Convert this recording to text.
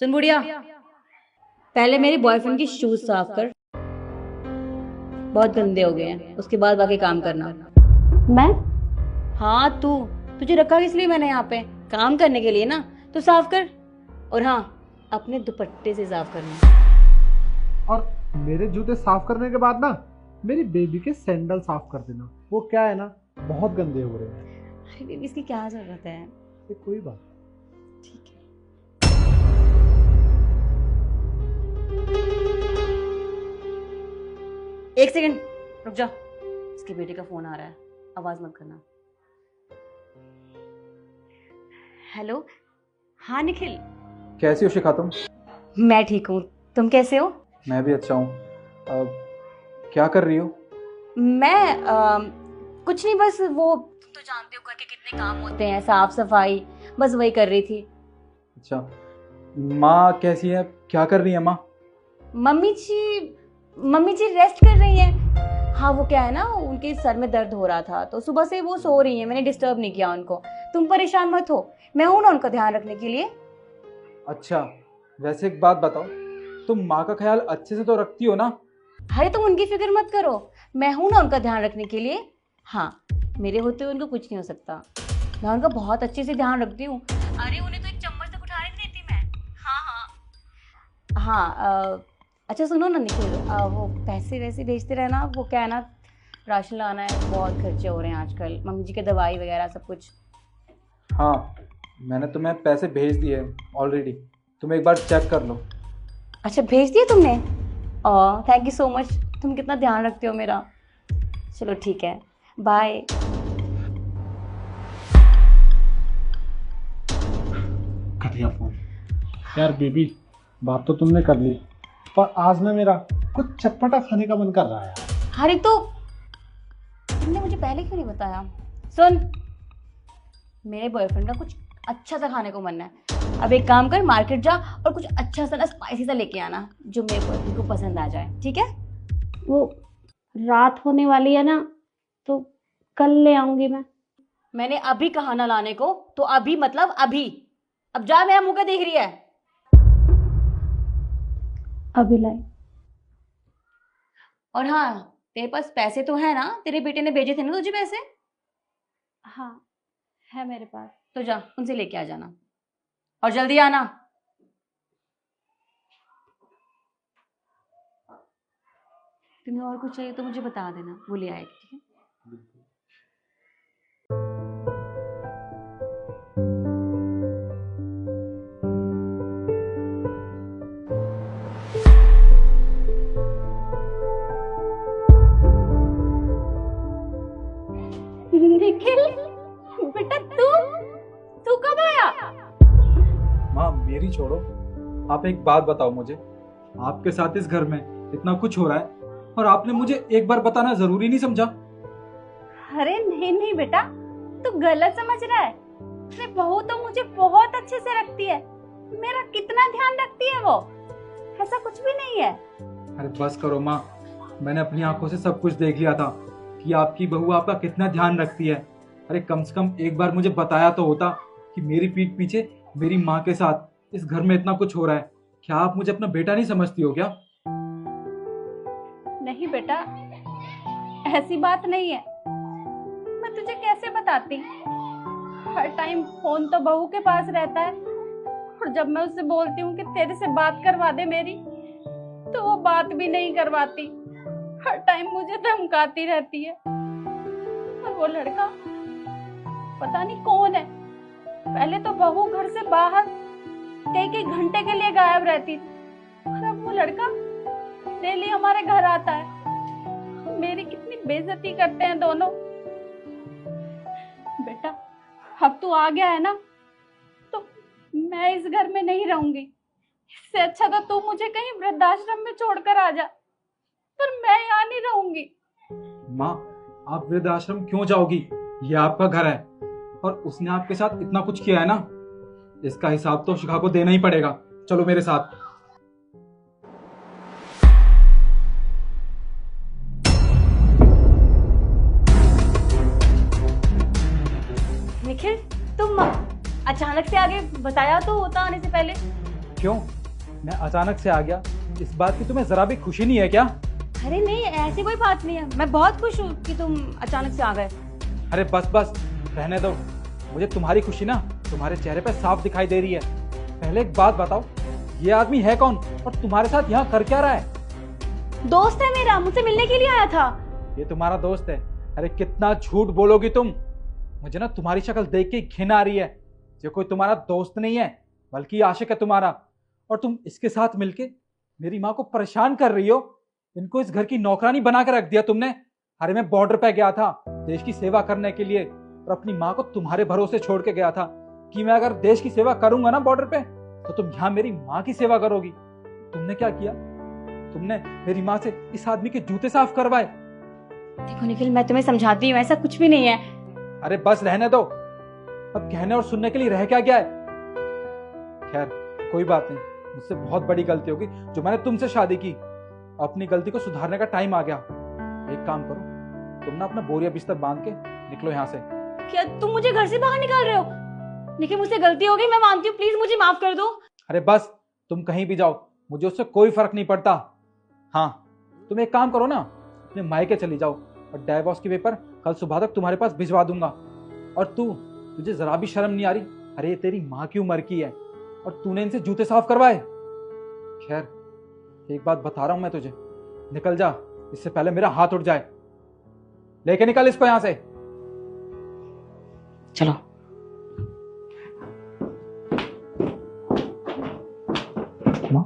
सुन बुढ़िया, पहले मेरे बॉयफ्रेंड की शूज साफ कर, बहुत गंदे हो गए हैं। उसके बाद बाकी काम करना। मैं? हाँ तू, तुझे रखा किस लिए मैंने यहाँ पे? काम करने के लिए ना, तो साफ कर। और हाँ, अपने दुपट्टे से साफ करना। और मेरे जूते साफ करने के बाद ना मेरी बेबी के सैंडल साफ कर देना। वो क्या है ना, बहुत गंदे हो रहे हैं। अरे बेबी, इसकी क्या जरूरत है? ये कोई बात। ठीक है। एक सेकंड रुक जा, इसके बेटे का फोन आ रहा है, आवाज मत करना। हेलो, हाँ निखिल। कैसी हो शिखा तुम? मैं ठीक हूँ, तुम कैसे हो? मैं भी अच्छा हूँ। क्या कर रही हो? मैं कुछ नहीं, बस वो तुम तो जानते हो घर के कितने काम होते हैं, साफ सफाई, बस वही कर रही थी। अच्छा, माँ कैसी है? क्या कर रही है माँ? मम्मी जी रेस्ट कर रही हैं। हाँ वो क्या है ना, उनके सर में दर्द हो रहा था तो सुबह से वो सो रही हैं, मैंने डिस्टर्ब नहीं किया उनको। तुम परेशान मत हो, मैं हूं ना उनका ध्यान रखने के लिए। अच्छा, वैसे एक बात बताओ, तुम माँ का ख्याल अच्छे से तो रखती हो ना? अरे तुम उनकी फिक्र मत करो, मैं हूं ना उनका ध्यान रखने के लिए। हाँ, मेरे होते हुए उनको कुछ नहीं हो सकता, मैं उनका बहुत अच्छे से ध्यान रखती हूँ। अरे उन्हें तो एक चम्मच तक उठाने नहीं देती मैं। हाँ हाँ हाँ। अच्छा सुनो ना निखिल, वो पैसे वैसे भेजते रहना। वो क्या है ना, राशन लाना है, बहुत खर्चे हो रहे हैं आजकल, मम्मी जी के दवाई वगैरह सब कुछ। हाँ, मैंने तुम्हें पैसे भेज दिए ऑलरेडी, तुम एक बार चेक कर लो। अच्छा भेज दिए तुमने? थैंक यू सो मच, तुम कितना ध्यान रखते हो मेरा। चलो ठीक है, बाय। कर लिया फोन। यार बेबी, बात तो तुमने कर ली, पर आज ना मेरा कुछ चटपटा खाने का मन कर रहा है। अरे तो तुमने मुझे पहले क्यों नहीं बताया? सुन, मेरे बॉयफ्रेंड का कुछ अच्छा सा खाने को मन है। अब एक काम कर, मार्केट जा और कुछ अच्छा सा ना स्पाइसी सा लेके आना जो मेरे बॉयफ्रेंड को पसंद आ जाए, ठीक है? वो रात होने वाली है ना, तो कल ले आऊंगी मैं। मैंने अभी कहा ना लाने को, तो अभी मतलब अभी। अब जा, मेरा मुंह क्या देख रही है? अभी लाई। और हाँ, तेरे पास पैसे तो है ना? तेरे बेटे ने भेजे थे ना तुझे पैसे? हाँ है मेरे पास। तो जा उनसे लेके आ जाना और जल्दी आना। तुम्हें और कुछ चाहिए तो मुझे बता देना, वो ले आएगी, ठीक है? निखिल बेटा, तू कब आया? माँ मेरी छोड़ो, आप एक बात बताओ मुझे। आपके साथ इस घर में इतना कुछ हो रहा है और आपने मुझे एक बार बताना जरूरी नहीं समझा? अरे नहीं नहीं बेटा, तू गलत समझ रहा है। अरे बहू तो मुझे बहुत अच्छे से रखती है, मेरा कितना ध्यान रखती है वो, ऐसा कुछ भी नहीं है। अरे बस करो माँ, मैंने अपनी आंखों से सब कुछ देख लिया था कि आपकी बहू आपका कितना ध्यान रखती है। अरे कम से कम एक बार मुझे बताया तो होता कि मेरी पीठ पीछे मेरी माँ के साथ इस घर में इतना कुछ हो रहा है। क्या आप मुझे अपना बेटा नहीं समझती हो क्या? नहीं बेटा, ऐसी बात नहीं है। मैं तुझे कैसे बताती, हर टाइम फोन तो बहू के पास रहता है, और जब मैं उससे बोलती हूँ कि तेरे से बात करवा दे मेरी, तो वो बात भी नहीं करवाती, हर टाइम मुझे धमकाती रहती है। और वो लड़का पता नहीं कौन है, पहले तो बहू घर से बाहर कई कई घंटे के लिए गायब रहती थी, और अब वो लड़का डेली हमारे घर आता है। मेरी कितनी बेइज्जती करते हैं दोनों। बेटा अब तू आ गया है ना, तो मैं इस घर में नहीं रहूंगी। इससे अच्छा तो तू मुझे कहीं वृद्धाश्रम में छोड़कर आ जा, पर मैं यहाँ नहीं रहूंगी। माँ, आप वृद्धाश्रम क्यों जाओगी? ये आपका घर है और उसने आपके साथ इतना कुछ किया है ना, इसका हिसाब तो शिखा को देना ही पड़ेगा। चलो मेरे साथ। निखिल, तुम अचानक से आगे, बताया तो होता आने से पहले। क्यों? मैं अचानक से आ गया, इस बात की तुम्हें जरा भी खुशी नहीं है क्या? अरे नहीं, ऐसी कोई बात नहीं है, मैं बहुत खुश हूँ कि तुम अचानक से आ गए। अरे बस बस, रहने दो। मुझे तुम्हारी खुशी ना तुम्हारे चेहरे पे साफ दिखाई दे रही है। पहले एक बात बताओ, ये आदमी है कौन और तुम्हारे साथ यहाँ कर क्या रहा है? दोस्त है मेरा, मुझसे मिलने के लिए आया था। ये तुम्हारा दोस्त है? अरे कितना झूठ बोलोगी तुम। मुझे ना तुम्हारी शक्ल देख के घिन आ रही है। ये कोई तुम्हारा दोस्त नहीं है, बल्कि आशिक है तुम्हारा। और तुम इसके साथ मिलके मेरी माँ को परेशान कर रही हो। इनको इस घर की नौकरानी बना कर रख दिया तुमने। अरे मैं बॉर्डर पे गया था देश की सेवा करने के लिए, और अपनी माँ को तुम्हारे भरोसे छोड़ के गया था कि मैं अगर देश की सेवा करूंगा ना बॉर्डर पे, तो तुम यहाँ मेरी माँ की सेवा करोगी। तुमने क्या किया? तुमने मेरी माँ से इस आदमी के जूते साफ करवाए। देखो निखिल, मैं तुम्हें समझाती हूँ, ऐसा कुछ भी नहीं है। अरे बस रहने दो, अब कहने और सुनने के लिए रह क्या गया है? खैर कोई बात नहीं, मुझसे बहुत बड़ी गलती होगी जो मैंने तुमसे शादी की। अपनी गलती को सुधारने का टाइम आ गया। एक काम करो, तुम ना अपना बोरिया बिस्तर बांध के निकलो यहाँ से। क्या तुम मुझे घर से बाहर निकाल रहे हो? निखिल, मुझसे गलती हो गई, मैं मानती हूँ, प्लीज मुझे माफ कर दो। अरे बस, तुम कहीं भी जाओ, मुझे उससे कोई फर्क नहीं पड़ता। हाँ, तुम एक काम करो ना, अपने मायके चली जाओ, और डाइवोर्स के पेपर कल सुबह तक तुम्हारे पास भिजवा दूंगा। और तुझे जरा भी शर्म नहीं आ रही? अरे तेरी माँ की उम्र की है और तूने इनसे जूते साफ करवाए। खैर एक बात बता रहा हूं मैं तुझे, निकल जा, इससे पहले मेरा हाथ उठ जाए। लेके निकल इसको यहां से। चलो। माँ